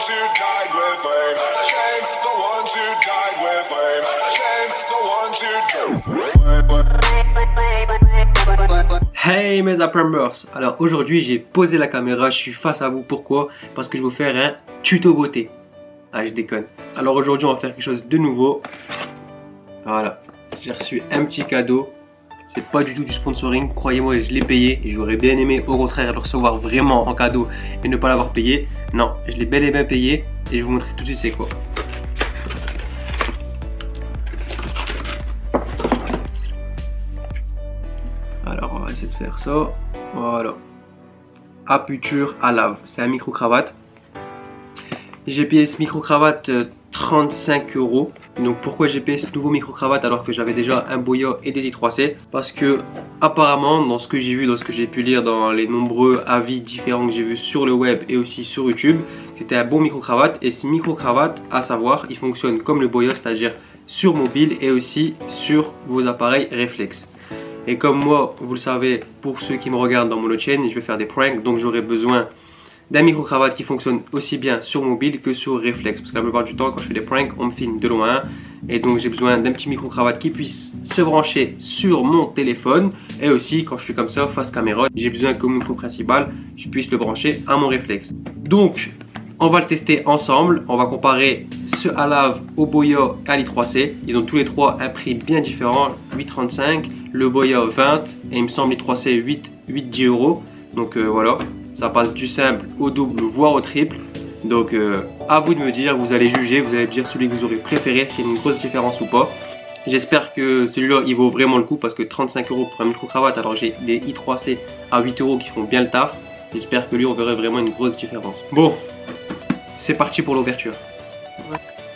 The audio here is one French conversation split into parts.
ones who died with blame. Shame the ones who died with blame. Shame the ones who. Hey mes Appreneurs, alors aujourd'hui j'ai posé la caméra, je suis face à vous, pourquoi? Parce que je vais vous faire un tuto beauté. Ah je déconne. Alors aujourd'hui on va faire quelque chose de nouveau. Voilà, j'ai reçu un petit cadeau. C'est pas du tout du sponsoring, croyez-moi, je l'ai payé et j'aurais bien aimé au contraire le recevoir vraiment en cadeau et ne pas l'avoir payé. Non, je l'ai bel et bien payé et je vais vous montrer tout de suite c'est quoi. Alors on va essayer de faire ça. Voilà. Aputure à lave, c'est un micro-cravate. J'ai payé ce micro-cravate 35 €. Donc pourquoi j'ai payé ce nouveau micro-cravate alors que j'avais déjà un Boya et des i3C? Parce que apparemment, dans ce que j'ai vu, dans ce que j'ai pu lire, dans les nombreux avis différents que j'ai vus sur le web et aussi sur YouTube, c'était un bon micro-cravate. Et ce micro-cravate, à savoir, il fonctionne comme le Boya, c'est-à-dire sur mobile et aussi sur vos appareils réflexes. Et comme moi, vous le savez, pour ceux qui me regardent dans mon autre chaîne, je vais faire des pranks, donc j'aurai besoin d'un micro-cravate qui fonctionne aussi bien sur mobile que sur réflexe. Parce que la plupart du temps, quand je fais des pranks, on me filme de loin. Et donc j'ai besoin d'un petit micro-cravate qui puisse se brancher sur mon téléphone. Et aussi, quand je suis comme ça, face caméra, j'ai besoin que mon micro principal, je puisse le brancher à mon réflexe. Donc, on va le tester ensemble. On va comparer ce à lave au Boya et à l'i3C. Ils ont tous les trois un prix bien différent. 8,35 €, le Boya 20 et il me semble l'i3C 8-10 €. Donc voilà. Ça passe du simple au double, voire au triple. Donc à vous de me dire, vous allez juger, vous allez me dire celui que vous aurez préféré, s'il y a une grosse différence ou pas. J'espère que celui-là, il vaut vraiment le coup parce que 35 € pour un micro-cravate, alors j'ai des i3C à 8 € qui font bien le taf. J'espère que lui, on verrait vraiment une grosse différence. Bon, c'est parti pour l'ouverture.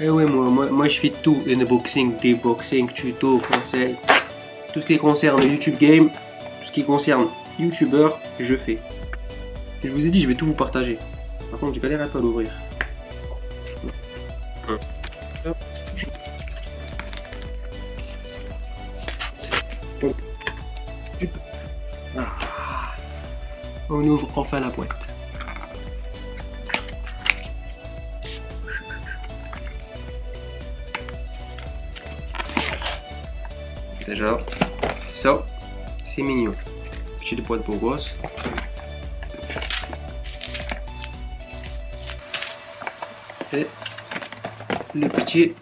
Et ouais, moi je fais tout, unboxing, déboxing, tuto, conseil. Tout ce qui concerne YouTube Game, tout ce qui concerne YouTuber, je fais. Je vous ai dit, je vais tout vous partager. Par contre, j'ai galéré un peu à l'ouvrir. On ouvre enfin la boîte. Déjà, ça, c'est mignon. Petite boîte pour gosse. Et le petit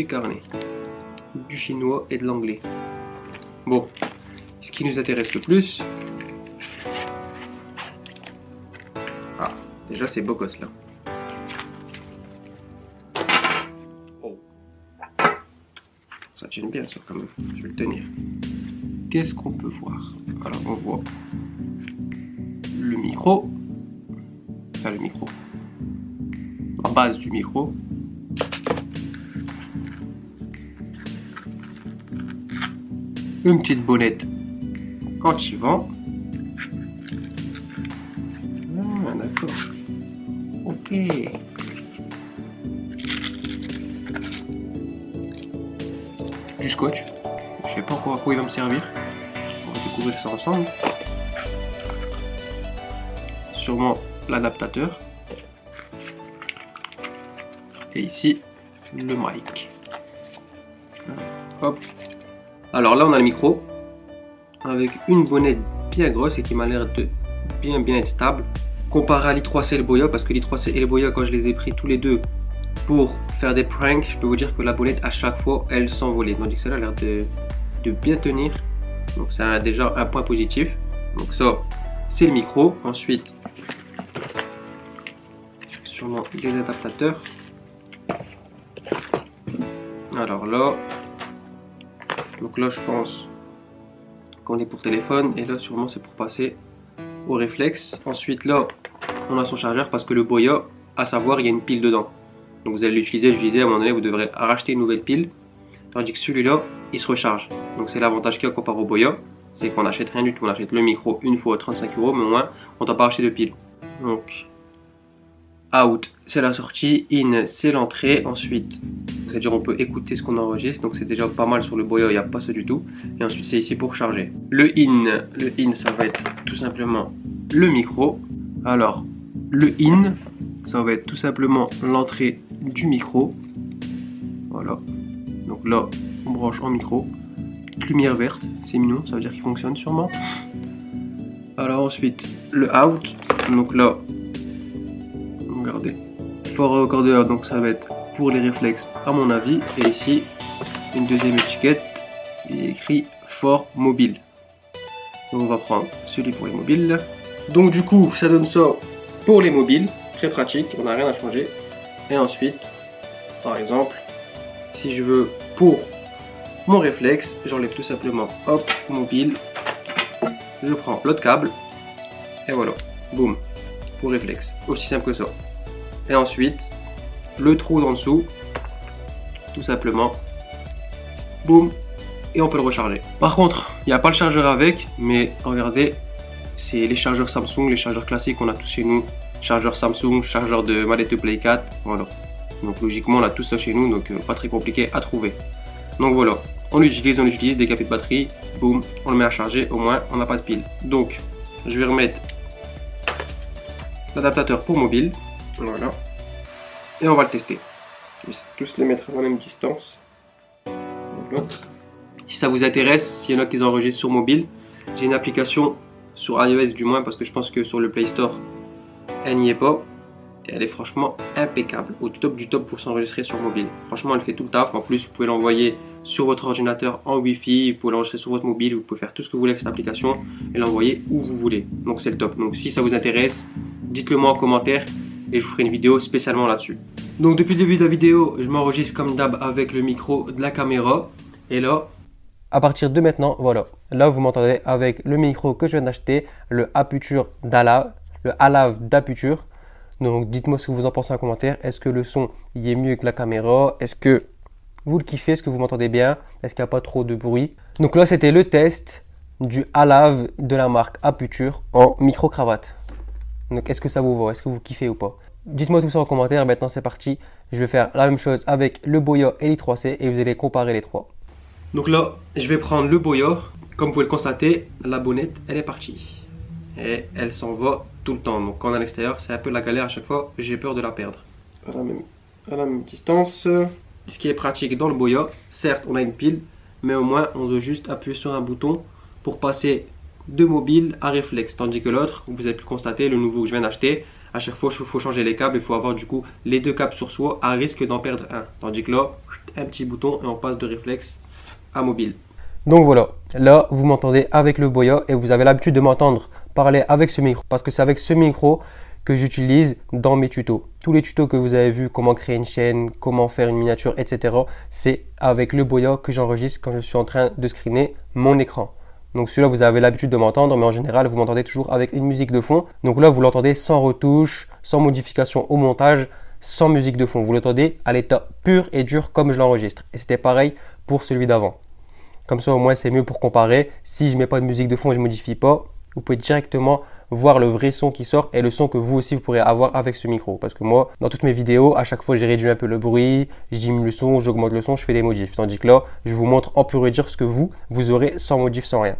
carnet du chinois et de l'anglais. Bon, ce qui nous intéresse le plus, déjà c'est beau gosse là. Oh, ça tient bien ça quand même. Je vais le tenir. Qu'est-ce qu'on peut voir? Alors on voit le micro. Enfin, le micro, la base du micro, une petite bonnette anti-vent. Ah, d'accord. Ok. Du scotch. Je sais pas encore à quoi il va me servir. On va découvrir ça ensemble. Sûrement l'adaptateur et ici le mic. Hop. Alors là on a le micro avec une bonnette bien grosse et qui m'a l'air de bien être stable comparé à l'i3C et le Boya, parce que l'i3C et le Boya, quand je les ai pris tous les deux pour faire des pranks, je peux vous dire que la bonnette à chaque fois elle s'envolait, tandis que celle-là a l'air de bien tenir, donc ça a déjà un point positif. Donc ça c'est le micro. Ensuite sûrement les adaptateurs. Alors là, donc là je pense qu'on est pour téléphone et là sûrement c'est pour passer au réflexe. Ensuite là on a son chargeur parce que le Boya, à savoir, il y a une pile dedans. Donc vous allez l'utiliser, à un moment donné vous devrez racheter une nouvelle pile. Tandis que celui-là il se recharge. Donc c'est l'avantage qu'il y a comparé au Boya, c'est qu'on n'achète rien du tout. On achète le micro une fois à 35 €, mais au moins on ne doit pas acheter de pile. Donc out c'est la sortie, in c'est l'entrée. Ensuite c'est-à-dire on peut écouter ce qu'on enregistre, donc c'est déjà pas mal. Sur le Boya il n'y a pas ça du tout. Et ensuite c'est ici pour charger. Le in ça va être tout simplement le micro. Alors le in, ça va être tout simplement l'entrée du micro. Voilà. Donc là, on branche en micro. Petite lumière verte, c'est mignon, ça veut dire qu'il fonctionne sûrement. Alors ensuite, le out. Donc là, regardez, fort recordeur, donc ça va être pour les réflexes à mon avis. Et ici, une deuxième étiquette, il est écrit fort mobile. Donc on va prendre celui pour les mobiles. Donc du coup, ça donne ça pour les mobiles, très pratique, on n'a rien à changer. Et ensuite, par exemple, si je veux pour mon réflexe, j'enlève tout simplement, hop, mobile, je prends l'autre câble, et voilà, boum, pour réflexe, aussi simple que ça. Et ensuite, le trou d'en dessous, tout simplement, boum, et on peut le recharger. Par contre, il n'y a pas le chargeur avec, mais regardez, c'est les chargeurs Samsung, les chargeurs classiques qu'on a tous chez nous. Chargeur Samsung, chargeur de manette Play 4, voilà. Donc logiquement, on a tout ça chez nous, donc pas très compliqué à trouver. Donc voilà, on l'utilise, des capés de batterie, boum, on le met à charger, au moins on n'a pas de pile. Donc, je vais remettre l'adaptateur pour mobile, voilà. Et on va le tester. Je vais tous les mettre à la même distance. Voilà. Si ça vous intéresse, s'il y en a qui enregistrent sur mobile, j'ai une application sur iOS du moins, parce que je pense que sur le Play Store, elle n'y est pas. Et elle est franchement impeccable, au top du top pour s'enregistrer sur mobile. Franchement, elle fait tout le taf. En plus, vous pouvez l'envoyer sur votre ordinateur en Wi-Fi, vous pouvez l'enregistrer sur votre mobile, vous pouvez faire tout ce que vous voulez avec cette application et l'envoyer où vous voulez. Donc c'est le top. Donc si ça vous intéresse, dites-le moi en commentaire et je vous ferai une vidéo spécialement là-dessus. Donc depuis le début de la vidéo, je m'enregistre comme d'hab avec le micro de la caméra. Et là, à partir de maintenant, voilà. Là, vous m'entendez avec le micro que je viens d'acheter, le Aputure d'Alav, le Alav d'Aputure. Donc, dites-moi ce que vous en pensez en commentaire. Est-ce que le son y est mieux que la caméra? Est-ce que vous le kiffez? Est-ce que vous m'entendez bien? Est-ce qu'il n'y a pas trop de bruit? Donc là, c'était le test du Alav de la marque Aputure en micro-cravate. Donc, est-ce que ça vous va? Est-ce que vous kiffez ou pas? Dites-moi tout ça en commentaire. Maintenant, c'est parti. Je vais faire la même chose avec le Boya et l'i3C et vous allez comparer les trois. Donc là, je vais prendre le Boya. Comme vous pouvez le constater, la bonnette, elle est partie. Et elle s'en va tout le temps. Donc quand on est à l'extérieur, c'est un peu la galère à chaque fois. J'ai peur de la perdre. À la même distance. Ce qui est pratique dans le Boya, certes, on a une pile, mais au moins, on doit juste appuyer sur un bouton pour passer de mobile à réflexe. Tandis que l'autre, vous avez pu le constater, le nouveau que je viens d'acheter, à chaque fois, il faut changer les câbles. Il faut avoir du coup les deux câbles sur soi à risque d'en perdre un. Tandis que là, un petit bouton et on passe de réflexe à mobile. Donc voilà, là vous m'entendez avec le Boya et vous avez l'habitude de m'entendre parler avec ce micro parce que c'est avec ce micro que j'utilise dans mes tutos. Tous les tutos que vous avez vus, comment créer une chaîne, comment faire une miniature, etc. c'est avec le Boya que j'enregistre quand je suis en train de screener mon écran. Donc celui-là vous avez l'habitude de m'entendre, mais en général vous m'entendez toujours avec une musique de fond. Donc là vous l'entendez sans retouche, sans modification au montage, sans musique de fond. Vous l'entendez à l'état pur et dur comme je l'enregistre. Et c'était pareil pour celui d'avant. Comme ça, au moins, c'est mieux pour comparer. Si je ne mets pas de musique de fond et je ne modifie pas, vous pouvez directement voir le vrai son qui sort et le son que vous aussi, vous pourrez avoir avec ce micro. Parce que moi, dans toutes mes vidéos, à chaque fois, j'ai réduit un peu le bruit, je diminue le son, j'augmente le son, je fais des modifs. Tandis que là, je vous montre en pur et dur ce que vous aurez sans modif, sans rien.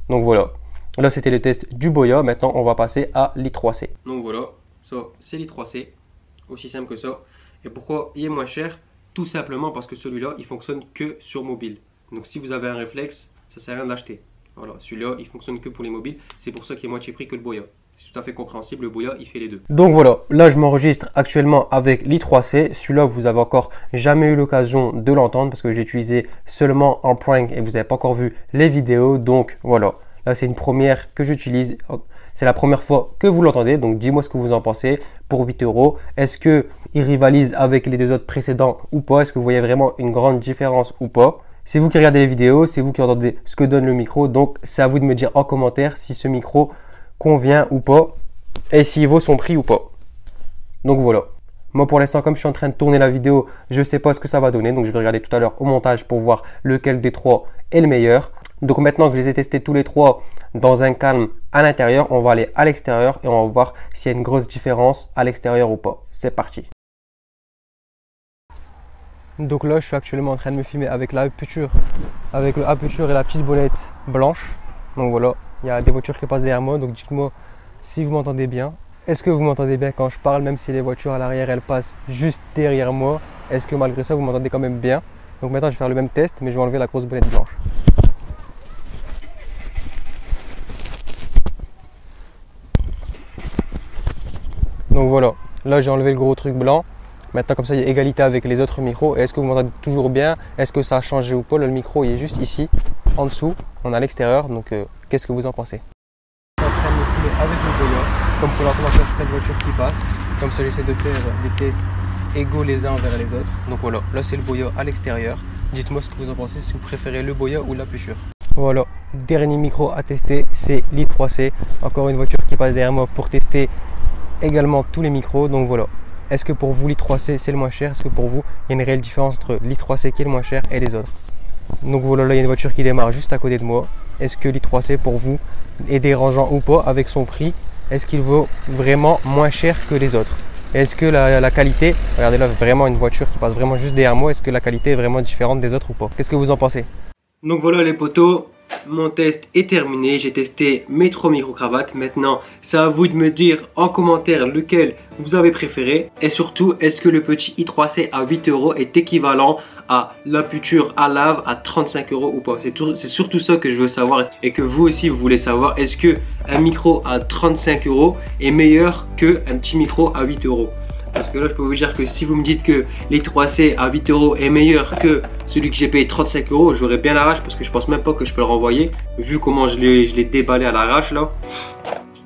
Donc voilà. Là, c'était le test du Boya. Maintenant, on va passer à l'i3C. Donc voilà, ça, c'est l'i3C. Aussi simple que ça. Et pourquoi il est moins cher? Tout simplement parce que celui-là, il fonctionne que sur mobile. Donc si vous avez un réflexe, ça sert à rien de l'acheter. Voilà, celui-là, il fonctionne que pour les mobiles. C'est pour ça qu'il est moitié prix que le Boya. C'est tout à fait compréhensible, le Boya, il fait les deux. Donc voilà, là je m'enregistre actuellement avec l'i3C. Celui-là, vous avez encore jamais eu l'occasion de l'entendre parce que je l'ai utilisé seulement en prank et vous n'avez pas encore vu les vidéos. Donc voilà, là c'est une première que j'utilise. C'est la première fois que vous l'entendez. Donc dis-moi ce que vous en pensez pour 8 €. Est-ce qu'il rivalise avec les deux autres précédents ou pas? Est-ce que vous voyez vraiment une grande différence ou pas? C'est vous qui regardez les vidéos, c'est vous qui entendez ce que donne le micro. Donc, c'est à vous de me dire en commentaire si ce micro convient ou pas et s'il vaut son prix ou pas. Donc, voilà. Moi, pour l'instant, comme je suis en train de tourner la vidéo, je ne sais pas ce que ça va donner. Donc, je vais regarder tout à l'heure au montage pour voir lequel des trois est le meilleur. Donc, maintenant que je les ai testés tous les trois dans un calme à l'intérieur, on va aller à l'extérieur et on va voir s'il y a une grosse différence à l'extérieur ou pas. C'est parti. Donc là, je suis actuellement en train de me filmer avec l'Aputure, avec le Aputure et la petite bonnette blanche. Donc voilà, il y a des voitures qui passent derrière moi, donc dites-moi si vous m'entendez bien. est-ce que vous m'entendez bien quand je parle, même si les voitures à l'arrière elles passent juste derrière moi? Est-ce que malgré ça vous m'entendez quand même bien? Donc maintenant je vais faire le même test, mais je vais enlever la grosse bonnette blanche. Donc voilà, là j'ai enlevé le gros truc blanc. Maintenant comme ça il y a égalité avec les autres micros. Est-ce que vous m'entendez toujours bien? Est-ce que ça a changé ou pas? Là, le micro il est juste ici, en dessous, on est à l'extérieur. Donc qu'est-ce que vous en pensez? Je suis en train de me filmer avec le Boya. Comme il faut l'entendre sur plein de voitures qui passent. Comme ça j'essaie de faire des tests égaux les uns envers les autres. Donc voilà, là c'est le Boya à l'extérieur. Dites-moi ce que vous en pensez, si vous préférez le Boya ou la Puture. Voilà, dernier micro à tester, c'est l'i3C. Encore une voiture qui passe derrière moi pour tester également tous les micros. Donc voilà, est-ce que pour vous l'i3C c'est le moins cher? Est-ce que pour vous il y a une réelle différence entre l'i3C qui est le moins cher et les autres? Donc voilà, là il y a une voiture qui démarre juste à côté de moi. Est-ce que l'i3C pour vous est dérangeant ou pas avec son prix? Est-ce qu'il vaut vraiment moins cher que les autres? Est-ce que la qualité, regardez là vraiment une voiture qui passe vraiment juste derrière moi, est-ce que la qualité est vraiment différente des autres ou pas? Qu'est-ce que vous en pensez? Donc voilà les potos, mon test est terminé, j'ai testé mes 3 micro-cravates. Maintenant, c'est à vous de me dire en commentaire lequel vous avez préféré. Et surtout, est-ce que le petit i3C à 8 € est équivalent à la Puture à lave à 35 € ou pas? C'est surtout ça que je veux savoir et que vous aussi vous voulez savoir. Est-ce que un micro à 35 € est meilleur qu'un petit micro à 8 €? Parce que là, je peux vous dire que si vous me dites que l'i3C à 8 € est meilleur que celui que j'ai payé 35 €, j'aurais bien l'arrache parce que je pense même pas que je peux le renvoyer, vu comment je l'ai déballé à l'arrache là.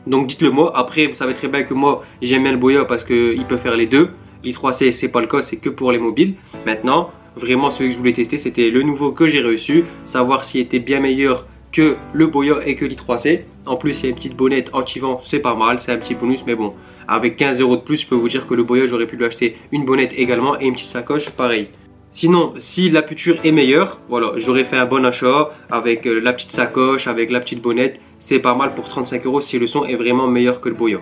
Donc dites-le moi. Après, vous savez très bien que moi, j'aime bien le Boya parce qu'il peut faire les deux. L'i3C, c'est pas le cas, c'est que pour les mobiles. Maintenant, vraiment, celui que je voulais tester, c'était le nouveau que j'ai reçu. Savoir s'il était bien meilleur que le Boya et que l'i3C. En plus, il y a une petite bonnette anti-vent, c'est pas mal, c'est un petit bonus, mais bon. Avec 15 € de plus, je peux vous dire que le Boya, j'aurais pu lui acheter une bonnette également et une petite sacoche, pareil. Sinon, si la Puture est meilleure, voilà, j'aurais fait un bon achat avec la petite sacoche, avec la petite bonnette. C'est pas mal pour 35 € si le son est vraiment meilleur que le Boya.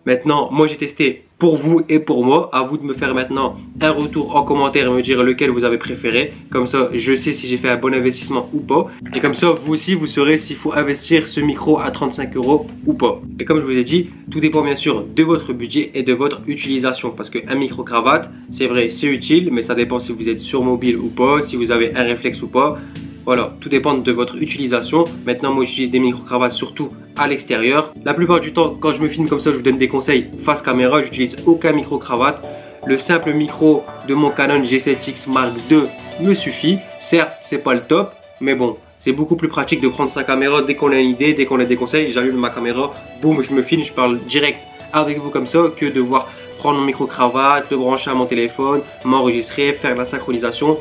Maintenant, moi j'ai testé pour vous et pour moi. À vous de me faire maintenant un retour en commentaire et me dire lequel vous avez préféré. Comme ça, je sais si j'ai fait un bon investissement ou pas. Et comme ça, vous aussi, vous saurez s'il faut investir ce micro à 35 € ou pas. Et comme je vous ai dit, tout dépend bien sûr de votre budget et de votre utilisation. Parce qu'un micro-cravate, c'est vrai, c'est utile, mais ça dépend si vous êtes sur mobile ou pas, si vous avez un réflexe ou pas. Voilà, tout dépend de votre utilisation. Maintenant, moi, j'utilise des micro-cravates surtout à l'extérieur. La plupart du temps, quand je me filme comme ça, je vous donne des conseils face caméra. J'utilise aucun micro-cravate. Le simple micro de mon Canon G7X Mark II me suffit. Certes, c'est pas le top, mais bon, c'est beaucoup plus pratique de prendre sa caméra dès qu'on a une idée, dès qu'on a des conseils. J'allume ma caméra, boum, je me filme, je parle direct avec vous comme ça, que de devoir prendre mon micro-cravate, le brancher à mon téléphone, m'enregistrer, faire la synchronisation.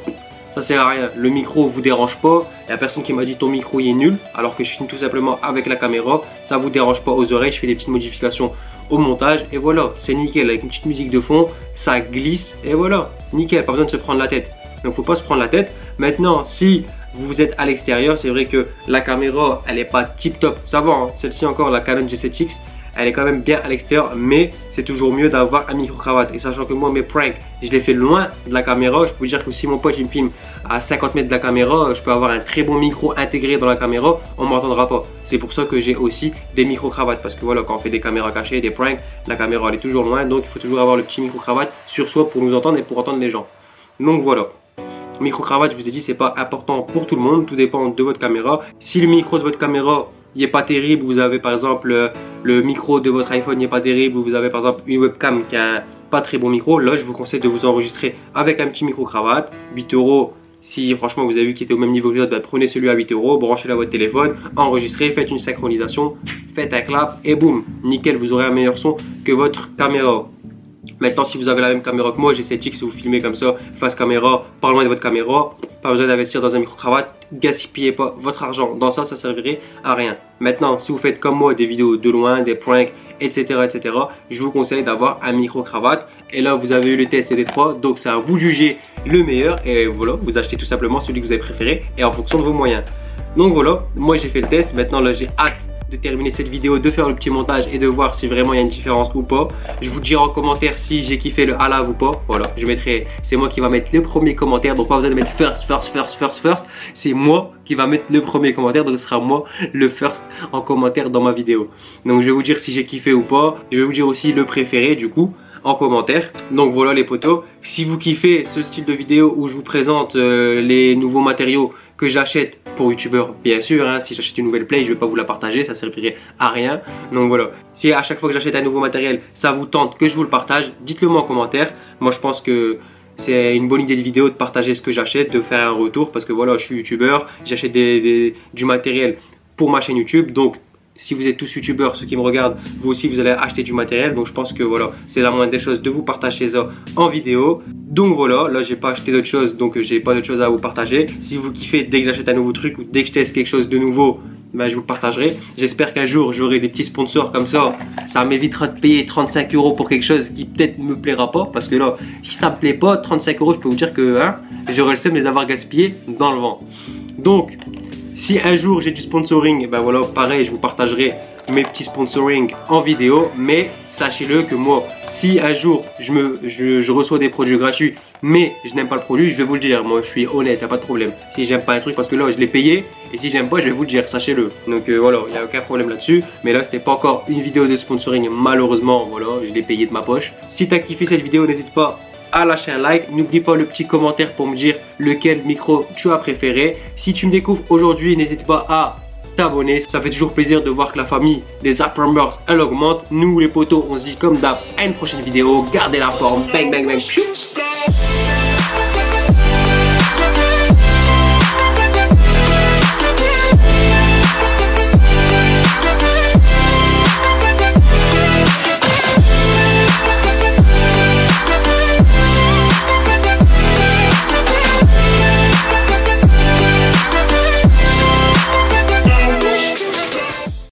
Ça sert à rien, le micro vous dérange pas. Il y a personne qui m'a dit ton micro il est nul, alors que je filme tout simplement avec la caméra. Ça vous dérange pas aux oreilles, je fais des petites modifications au montage et voilà, c'est nickel avec une petite musique de fond, ça glisse et voilà, nickel, pas besoin de se prendre la tête. Donc faut pas se prendre la tête. Maintenant, si vous êtes à l'extérieur, c'est vrai que la caméra elle est pas tip top, ça va, hein. Celle-ci encore, la Canon G7X, elle est quand même bien à l'extérieur, mais c'est toujours mieux d'avoir un micro-cravate. Et sachant que moi, mes pranks, je les fais loin de la caméra. Je peux vous dire que si mon pote il me filme à 50 mètres de la caméra, je peux avoir un très bon micro intégré dans la caméra, on ne m'entendra pas. C'est pour ça que j'ai aussi des micro-cravates. Parce que voilà, quand on fait des caméras cachées, des pranks, la caméra elle est toujours loin. Donc il faut toujours avoir le petit micro-cravate sur soi pour nous entendre et pour entendre les gens. Donc voilà. Micro-cravate, je vous ai dit, c'est pas important pour tout le monde. Tout dépend de votre caméra. Si le micro de votre caméra il n'est pas terrible, vous avez par exemple le micro de votre iPhone n'est pas terrible, ou vous avez par exemple une webcam qui a un pas très bon micro, là je vous conseille de vous enregistrer avec un petit micro-cravate, 8 €. Si franchement vous avez vu qu'il était au même niveau que l'autre, bah, prenez celui à 8 €, branchez-le à votre téléphone, enregistrez, faites une synchronisation, faites un clap et boum, nickel, vous aurez un meilleur son que votre caméra. Maintenant, si vous avez la même caméra que moi, G7X, vous filmez comme ça, face caméra, pas loin de votre caméra, pas besoin d'investir dans un micro-cravate, gaspillez pas votre argent. Dans ça, ça servirait à rien. Maintenant, si vous faites comme moi des vidéos de loin, des pranks, etc., etc., je vous conseille d'avoir un micro-cravate. Et là, vous avez eu le test des trois, donc c'est à vous de juger le meilleur. Et voilà, vous achetez tout simplement celui que vous avez préféré et en fonction de vos moyens. Donc voilà, moi j'ai fait le test. Maintenant, là, j'ai hâte de terminer cette vidéo, de faire le petit montage et de voir si vraiment il y a une différence ou pas. Je vous dirai en commentaire si j'ai kiffé le Alav ou pas. Voilà, je mettrai, c'est moi qui va mettre le premier commentaire, donc pas besoin de mettre first. C'est moi qui va mettre le premier commentaire, donc ce sera moi le first en commentaire dans ma vidéo. Donc je vais vous dire si j'ai kiffé ou pas. Je vais vous dire aussi le préféré du coup en commentaire. Donc voilà les potos, si vous kiffez ce style de vidéo où je vous présente les nouveaux matériaux que j'achète pour youtubeurs, bien sûr, hein, si j'achète une nouvelle play, je vais pas vous la partager, ça servirait à rien. Donc voilà, si à chaque fois que j'achète un nouveau matériel, ça vous tente que je vous le partage, dites-le moi en commentaire. Moi je pense que c'est une bonne idée de vidéo de partager ce que j'achète, de faire un retour, parce que voilà, je suis youtubeur, j'achète du matériel pour ma chaîne YouTube, donc si vous êtes tous youtubeurs, ceux qui me regardent, vous aussi vous allez acheter du matériel. Donc je pense que voilà, c'est la moindre des choses de vous partager ça en vidéo. Donc voilà, là j'ai pas acheté d'autres choses, donc j'ai pas d'autres choses à vous partager. Si vous kiffez dès que j'achète un nouveau truc ou dès que je teste quelque chose de nouveau, ben, je vous le partagerai. J'espère qu'un jour j'aurai des petits sponsors comme ça. Ça m'évitera de payer 35 € pour quelque chose qui peut-être me plaira pas. Parce que là, si ça me plaît pas, 35 €, je peux vous dire que hein, j'aurais le seum de les avoir gaspillés dans le vent. Donc si un jour j'ai du sponsoring, ben voilà, pareil, je vous partagerai mes petits sponsoring en vidéo. Mais sachez-le que moi, si un jour je reçois des produits gratuits, mais je n'aime pas le produit, je vais vous le dire. Moi, je suis honnête, il n'y a pas de problème. Si j'aime pas un truc, parce que là, je l'ai payé, et si j'aime pas, je vais vous le dire, sachez-le. Donc voilà, il n'y a aucun problème là-dessus. Mais là, c'était pas encore une vidéo de sponsoring, malheureusement. Voilà, je l'ai payé de ma poche. Si tu as kiffé cette vidéo, n'hésite pas à lâcher un like, n'oublie pas le petit commentaire pour me dire lequel micro tu as préféré. Si tu me découvres aujourd'hui, n'hésite pas à t'abonner, ça fait toujours plaisir de voir que la famille des Appreneurs elle augmente. Nous les potos, on se dit comme d'hab à une prochaine vidéo, gardez la forme, bang bang bang.